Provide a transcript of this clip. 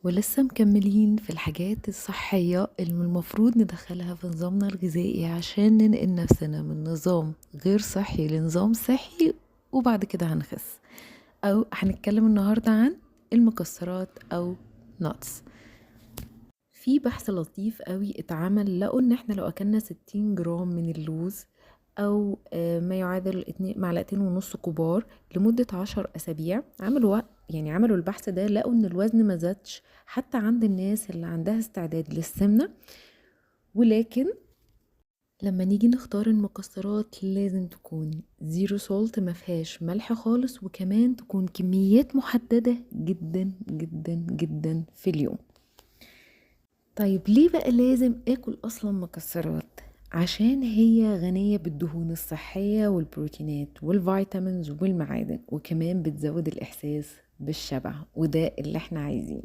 ولسه مكملين في الحاجات الصحية اللي المفروض ندخلها في نظامنا الغذائي عشان ننقل نفسنا من نظام غير صحي لنظام صحي، وبعد كده هنخس. او هنتكلم النهاردة عن المكسرات او nuts. في بحث لطيف قوي اتعمل، لقوا ان احنا لو اكلنا 60 جرام من اللوز او ما يعادل معلقتين ونص كبار لمدة 10 اسابيع، عملوا البحث ده، لقوا ان الوزن ما زادش حتى عند الناس اللي عندها استعداد للسمنة. ولكن لما نيجي نختار المكسرات لازم تكون زيرو سولت، ما فيهاش ملح خالص، وكمان تكون كميات محددة جدا جدا جدا في اليوم. طيب ليه بقى لازم اكل اصلا مكسرات؟ عشان هي غنية بالدهون الصحية والبروتينات والفيتامينز والمعادن، وكمان بتزود الاحساس بالشبع، وده اللي احنا عايزينه.